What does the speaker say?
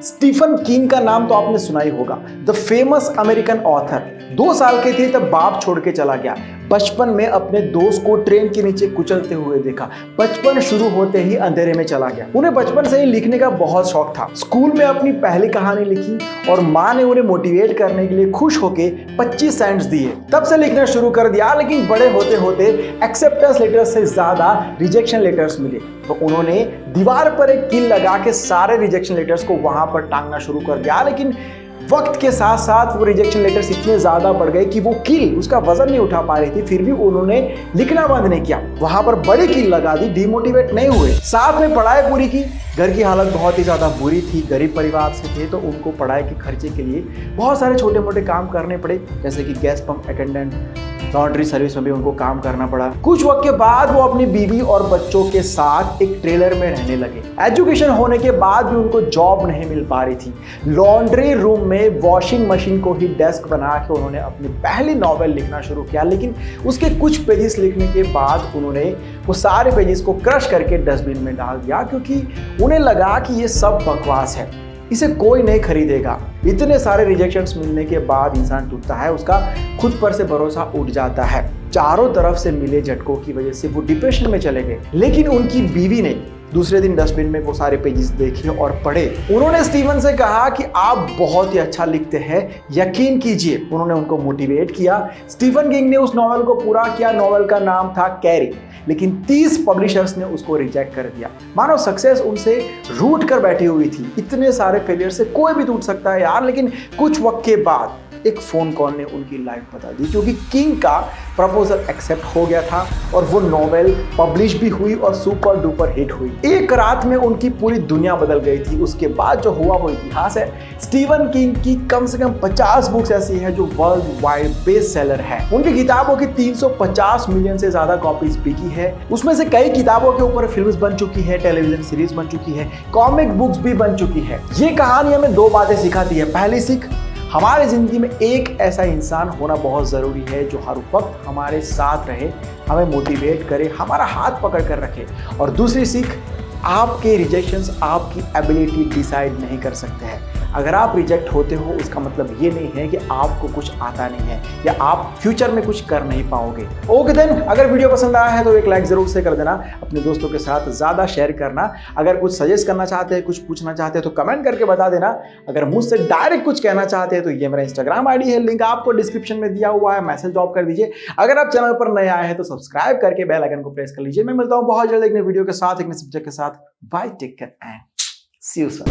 Stephen king का नाम तो आपने सुना ही होगा। द फेमस अमेरिकन ऑथर 2 साल के थे तब बाप छोड़ के चला गया। बचपन में अपने दोस्त को ट्रेन के नीचे कुचलते हुए देखा। बचपन शुरू होते ही अंधेरे में चला गया। उन्हें बचपन से ही लिखने का बहुत शौक था। स्कूल में अपनी पहली कहानी लिखी और माँ ने उन्हें मोटिवेट करने के लिए खुश होके 25 सेंट्स दिए। तब से लिखना शुरू कर दिया, लेकिन बड़े होते होते एक्सेप्टेंस लेटर्स से ज्यादा रिजेक्शन लेटर्स मिले तो उन्होंने दीवार पर एक कील लगा के सारे रिजेक्शन लेटर्स को वहां पर टांगना शुरू कर दिया। लेकिन वक्त के साथ साथ वो रिजेक्शन लेटर्स इतने ज्यादा बढ़ गए कि वो कील उसका वजन नहीं उठा पा रही थी। फिर भी उन्होंने लिखना बंद नहीं किया, वहां पर बड़ी कील लगा दी, डिमोटिवेट नहीं हुए। साथ में पढ़ाई पूरी की। घर की हालत बहुत ही ज्यादा बुरी थी, गरीब परिवार से थे तो उनको पढ़ाई के खर्चे के लिए बहुत सारे छोटे मोटे काम करने पड़े, जैसे कि gas pump attendant, laundry service में भी उनको काम करना पड़ा। कुछ वक्त के बाद वो अपनी बीवी और बच्चों के साथ एक ट्रेलर में रहने लगे। एजुकेशन होने के बाद भी उनको जॉब नहीं मिल पा रही थी। लॉन्ड्री रूम में वॉशिंग मशीन को ही डेस्क बना के उन्होंने अपनी पहली नॉवेल लिखना शुरू किया, लेकिन उसके कुछ पेजेस लिखने के बाद उन्होंने वो सारे पेजेस को क्रश करके डस्टबिन में डाल दिया, क्योंकि उन्हें लगा कि ये सब बकवास है, इसे कोई नहीं खरीदेगा। इतने सारे रिजेक्शंस मिलने के बाद इंसान टूटता है, उसका खुद पर से भरोसा उठ जाता है। चारों तरफ से मिले झटकों की वजह से वो डिप्रेशन में चले गए। लेकिन उनकी बीवी ने दूसरे दिन डस्टबिन में वो सारे पेजेस देखे और पढ़े। उन्होंने स्टीवन से कहा कि आप बहुत ही अच्छा लिखते हैं, यकीन कीजिए। उन्होंने उनको मोटिवेट किया। स्टीफन किंग ने उस नॉवेल को पूरा किया। नॉवेल का नाम था कैरी, लेकिन 30 पब्लिशर्स ने उसको रिजेक्ट कर दिया। मानो सक्सेस उनसे रूठ कर बैठी हुई थी। इतने सारे फेलियर से कोई भी टूट सकता है यार। लेकिन कुछ वक्त के बाद एक फोन कॉल ने उनकी लाइफ बता दी, क्योंकि किंग का प्रपोजल एक्सेप्ट हो गया था और वो नॉवेल पब्लिश भी हुई और सुपर डुपर हिट हुई। एक रात में उनकी पूरी दुनिया बदल गई थी। उसके बाद जो हुआ वो इतिहास है। स्टीवन किंग की कम से कम 50 बुक्स ऐसी हैं जो वर्ल्ड वाइड बेस्ट सेलर है। उनकी किताबों की 350 मिलियन से ज्यादा कॉपीज बिकी है। उसमें से कई किताबों के ऊपर फिल्म्स बन चुकी है, टेलीविजन सीरीज बन चुकी है, कॉमिक बुक्स भी बन चुकी है। ये कहानी हमें 2 बातें सिखाती है। पहली सीख, हमारी जिंदगी में एक ऐसा इंसान होना बहुत ज़रूरी है जो हर वक्त हमारे साथ रहे, हमें मोटिवेट करे, हमारा हाथ पकड़ कर रखे। और दूसरी सीख, आपके रिजेक्शंस आपकी एबिलिटी डिसाइड नहीं कर सकते हैं। अगर आप रिजेक्ट होते हो उसका मतलब ये नहीं है कि आपको कुछ आता नहीं है या आप फ्यूचर में कुछ कर नहीं पाओगे। ओके देन, अगर वीडियो पसंद आया है तो एक लाइक जरूर से कर देना। अपने दोस्तों के साथ ज़्यादा शेयर करना। अगर कुछ सजेस्ट करना चाहते हैं, कुछ पूछना चाहते हैं तो कमेंट करके बता देना। अगर मुझसे डायरेक्ट कुछ कहना चाहते हैं तो ये मेरा इंस्टाग्राम आईडी है, लिंक आपको डिस्क्रिप्शन में दिया हुआ है, मैसेज ड्रॉप कर दीजिए। अगर आप चैनल पर नए आए हैं तो सब्सक्राइब करके बेल आइकन को प्रेस कर लीजिए। मैं मिलता हूँ बहुत जल्द एक नए वीडियो के साथ, एक नए सब्जेक्ट के साथ। Bye, take care and see you soon.